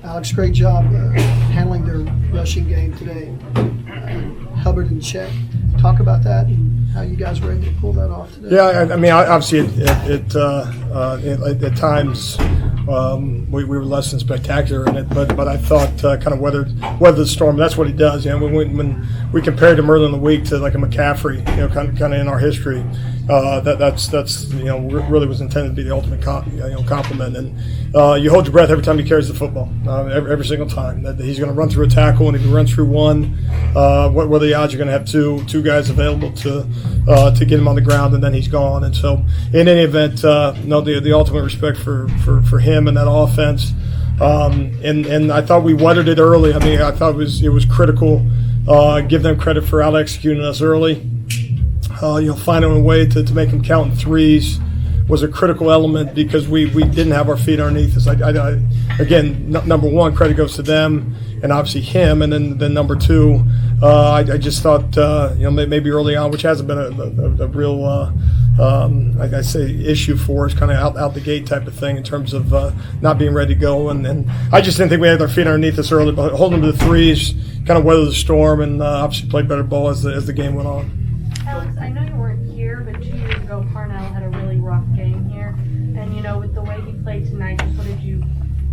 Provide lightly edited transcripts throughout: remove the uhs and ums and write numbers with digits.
Alex, great job handling their rushing game today. Hubbard in check. Talk about that and how you guys were able to pull that off today. Yeah, I mean, obviously, at times we were less than spectacular in it, but I thought kind of weathered the storm. That's what he does. You know, when we compared him early in the week to like a McCaffrey, you know, kind of in our history, that's you know really was intended to be the ultimate compliment. And you hold your breath every time he carries the football, every single time. That he's going to run through a tackle, and if he runs through one, what are the odds you're going to have two guys available to get him on the ground, and then he's gone. And so, in any event, the ultimate respect for him and that offense. And I thought we weathered it early. I mean, I thought it was critical. Give them credit for out executing us early. Finding a way to make them count in threes was a critical element because we didn't have our feet underneath us. Again, number one, credit goes to them and obviously him, and then number two, I just thought maybe early on, which hasn't been a real like I say issue for us, kind of out the gate type of thing in terms of not being ready to go, and I just didn't think we had our feet underneath us early, but holding them to the threes, kind of weather the storm, and obviously played better ball as the game went on. Alex, I know you weren't here, but 2 years ago Parnell had a really rough game here, and with the way he played tonight, just what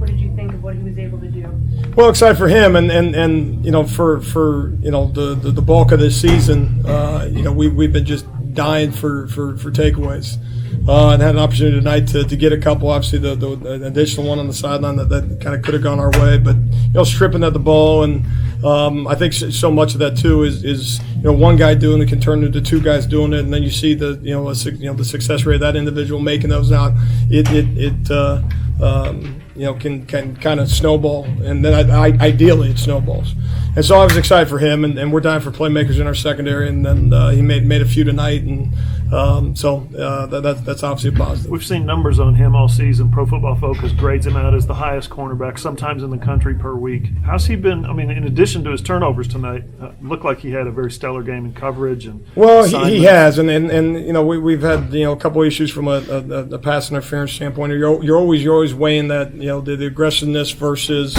did you think of what he was able to do? Well, excited for him, and for the bulk of this season, we've been just dying for takeaways, and had an opportunity tonight to get a couple. Obviously, the additional one on the sideline that kind of could have gone our way, but stripping at the ball, and I think so much of that too is one guy doing it can turn into two guys doing it, and then you see the success rate of that individual making those out. Can kind of snowball, and then ideally it snowballs. And so I was excited for him, and we're dying for playmakers in our secondary, and then he made a few tonight, and that's obviously a positive. We've seen numbers on him all season. Pro Football Focus grades him out as the highest cornerback, sometimes in the country per week. How's he been? I mean, in addition to his turnovers tonight, looked like he had a very stellar game in coverage and. Well, he has, and we've had a couple issues from a pass interference standpoint. You're always weighing that the aggressiveness versus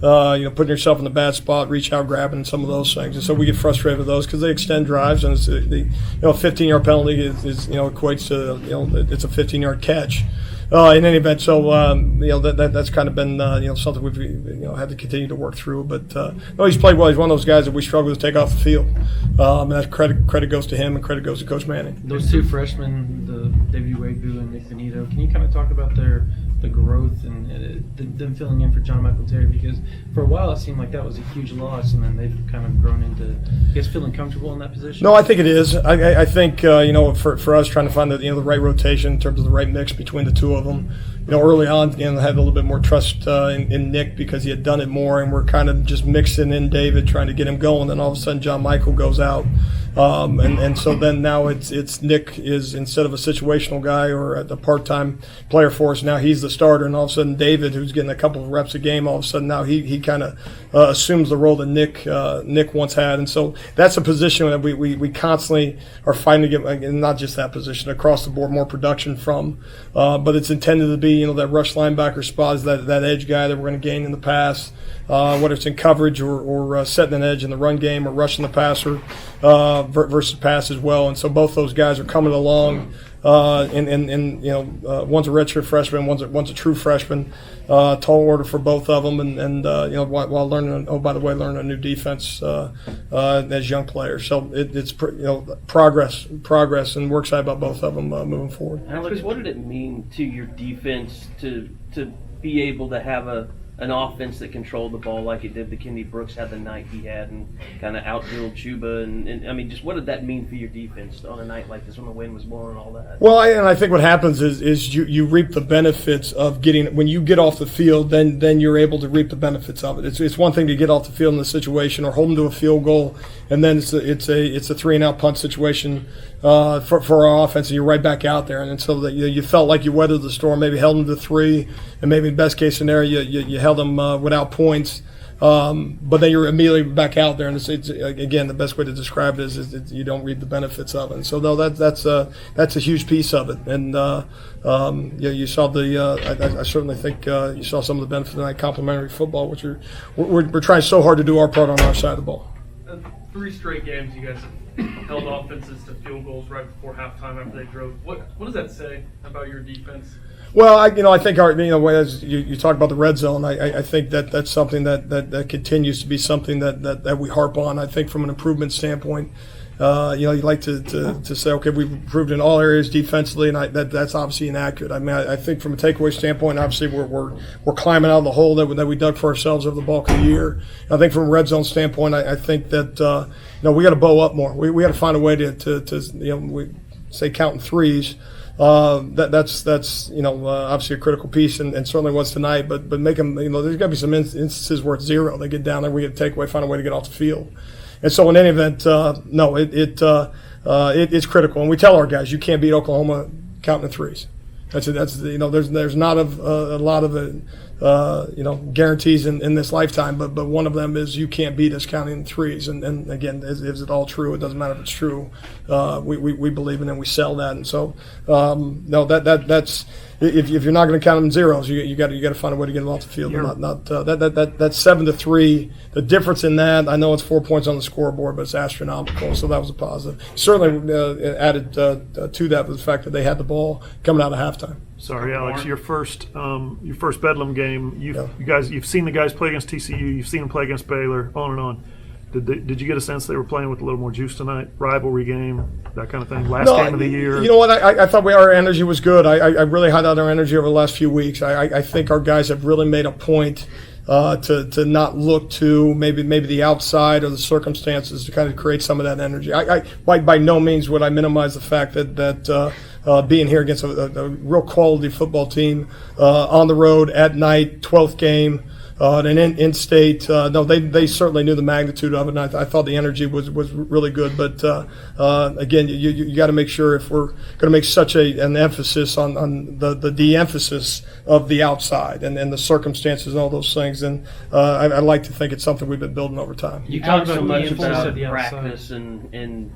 putting yourself in the bad spot, reach out, grabbing, some of those things, and so we get frustrated with those because they extend drives, and it's 15-yard penalty is equates to it's a 15-yard catch. In any event, so that's kind of been something we've had to continue to work through. But he's played well. He's one of those guys that we struggle to take off the field. And that credit goes to him, and credit goes to Coach Manning. Those two freshmen, the David Wakebu and Nick Benito, can you kind of talk about the growth and them filling in for John Michael Terry? Because for a while it seemed like that was a huge loss, and then they've kind of grown into, I guess, feeling comfortable in that position. No, I think it is. I think for us trying to find the right rotation in terms of the right mix between the two of them. Early on, I had a little bit more trust in Nick because he had done it more, and we're kind of just mixing in David, trying to get him going. Then all of a sudden, John Michael goes out, and so then now it's Nick is, instead of a situational guy or a part-time player for us, now he's the starter, and all of a sudden David, who's getting a couple of reps a game, all of a sudden now he kind of assumes the role that Nick once had, and so that's a position that we constantly are fighting to get, and not just that position, across the board, more production from, but it's intended to be that rush linebacker spot is that edge guy that we're going to gain in the pass, whether it's in coverage or setting an edge in the run game or rushing the passer versus pass as well. And so both those guys are coming along. One's a redshirt freshman, one's a true freshman. Tall order for both of them, and while learning a new defense as young players. So it's progress, and we're excited about both of them moving forward. Alex, what did it mean to your defense to be able to have an offense that controlled the ball like it did? The Kenny Brooks had the night he had, and kind of outdrilled Chuba, and I mean, just what did that mean for your defense on a night like this when the wind was blowing and all that? Well, I think what happens is you reap the benefits of getting, when you get off the field, then you're able to reap the benefits of it. It's one thing to get off the field in the situation or hold them to a field goal, and then it's a 3-and-out punt situation for our offense, and you're right back out there, and so that you felt like you weathered the storm, maybe held them to 3, and maybe in best case scenario you held held them without points. But then you're immediately back out there, and it's again, the best way to describe it is you don't reap the benefits of it. And so, no, that's a huge piece of it. And you saw I certainly think you saw some of the benefits of that complementary football, which we're trying so hard to do our part on our side of the ball. 3 straight games you guys have held offenses to field goals right before halftime after they drove. What does that say about your defense? Well, I think as you talk about the red zone, I think that's something that continues to be something that we harp on. I think from an improvement standpoint, you like to say, okay, we've improved in all areas defensively, and that's obviously inaccurate. I mean, I think from a takeaway standpoint, obviously we're climbing out of the hole that we dug for ourselves over the bulk of the year. I think from a red zone standpoint, I think that we got to bow up more. We got to find a way to we say counting threes. That's obviously a critical piece, and certainly was tonight. But make them, there's got to be some instances where it's 0. They get down there, we get a takeaway, find a way to get off the field. And so in any event, no, it's critical, and we tell our guys, you can't beat Oklahoma counting the threes. There's not a lot of guarantees in this lifetime, but one of them is you can't beat us counting threes. And again, is it all true? It doesn't matter if it's true. We believe in it and we sell that. And so no, that's if you're not going to count them in zeros, you got to find a way to get them off the field. That's 7-3. The difference in that, I know it's 4 points on the scoreboard, but it's astronomical. So that was a positive. Certainly added to that was the fact that they had the ball coming out of halftime. Sorry, Alex. Your first Bedlam game. You've seen the guys play against TCU. You've seen them play against Baylor. On and on. Did you get a sense they were playing with a little more juice tonight? Rivalry game, that kind of thing. Last game of the year. You know what? I thought our energy was good. I really highlighted our energy over the last few weeks. I think our guys have really made a point to not look to maybe the outside or the circumstances to kind of create some of that energy. By no means would I minimize the fact that being here against a real quality football team on the road at night, 12th game. And in-state, no, they certainly knew the magnitude of it, and I thought the energy was really good. But again, you got to make sure if we're going to make such an emphasis on the de-emphasis of the outside and the circumstances and all those things, and I'd like to think it's something we've been building over time. You talked so much about practice and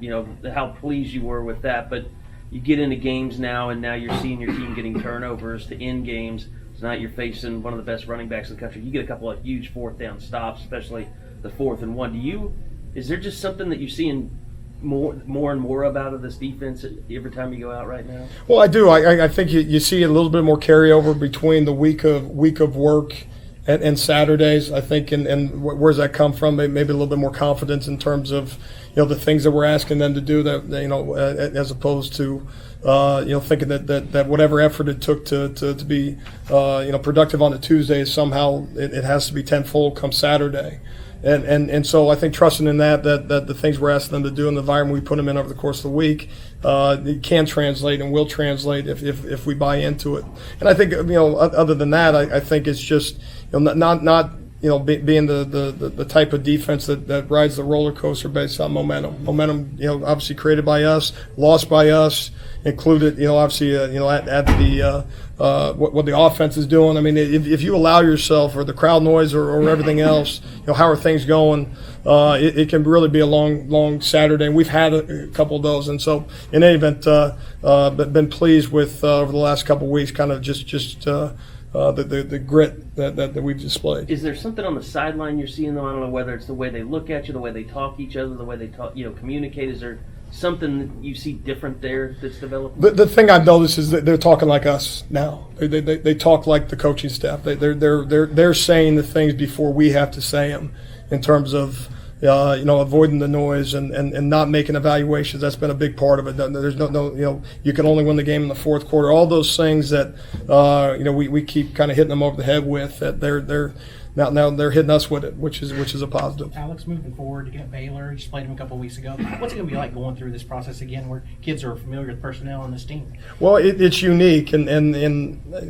how pleased you were with that, but you get into games now, and now you're seeing your team getting turnovers to end games. Tonight you're facing one of the best running backs in the country. You get a couple of huge 4th down stops, especially the 4th and 1. Is there just something that you're seeing more and more of out of this defense every time you go out right now? Well, I do. I think you see a little bit more carryover between the week of work and Saturdays, I think, and where does that come from? Maybe a little bit more confidence in terms of the things that we're asking them to do, that as opposed to thinking that whatever effort it took to be productive on a Tuesday somehow it has to be tenfold come Saturday. And so I think trusting in that the things we're asking them to do and the environment we put them in over the course of the week, it can translate and will translate if we buy into it. And I think other than that, I think it's just not being the type of defense that rides the roller coaster based on momentum. Momentum, obviously created by us, lost by us, included, obviously, at the what the offense is doing. I mean, if you allow yourself or the crowd noise or everything else, how are things going? It can really be a long Saturday, and we've had a couple of those. And so, in any event, been pleased with over the last couple of weeks, kind of just the grit that we've displayed. Is there something on the sideline you're seeing, though? I don't know whether it's the way they look at you, the way they talk to each other, the way they talk, communicate. Is there something that you see different there that's developing? The thing I've noticed is that they're talking like us now. They talk like the coaching staff. They're saying the things before we have to say them, in terms of avoiding the noise and not making evaluations. That's been a big part of it. There's no you can only win the game in the 4th quarter. All those things that we keep kind of hitting them over the head with. That they're now they're hitting us with it, which is a positive. Alex, moving forward, you got Baylor. You just played them a couple of weeks ago. What's it going to be like going through this process again, where kids are familiar with personnel on this team? Well, it's unique, and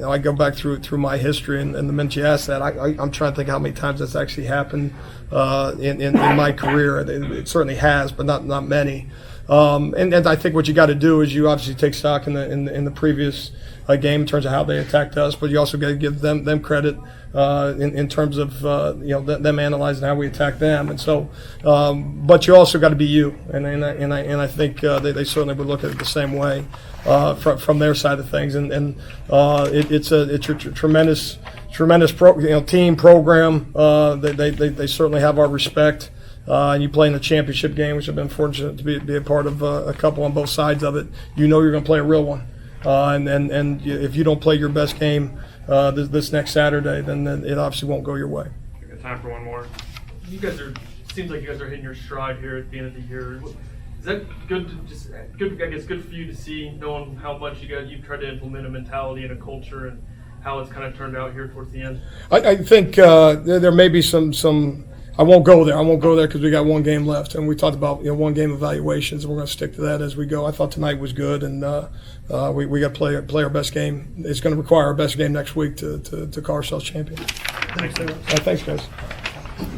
I go back through my history, and the minute you ask that, I'm trying to think how many times that's actually happened in my career. It certainly has, but not many. And I think what you got to do is you obviously take stock in the previous game in terms of how they attacked us, but you also got to give them credit in terms of them analyzing how we attack them. And so, but you also got to be you, and I think they certainly would look at it the same way from their side of things. And it's a tremendous team program. They certainly have our respect. And you play in a championship game, which I've been fortunate to be a part of a couple on both sides of it. You know you're going to play a real one. And if you don't play your best game this next Saturday, then it obviously won't go your way. We got time for one more. You guys seems like you guys are hitting your stride here at the end of the year. Is that good? I guess good for you to see, knowing how much you've tried to implement a mentality and a culture, and how it's kind of turned out here towards the end. I think there may be some. I won't go there because we got one game left, and we talked about one game evaluations, and we're going to stick to that as we go. I thought tonight was good, and we got to play our best game. It's going to require our best game next week to call ourselves champion. Thanks, Thanks, guys.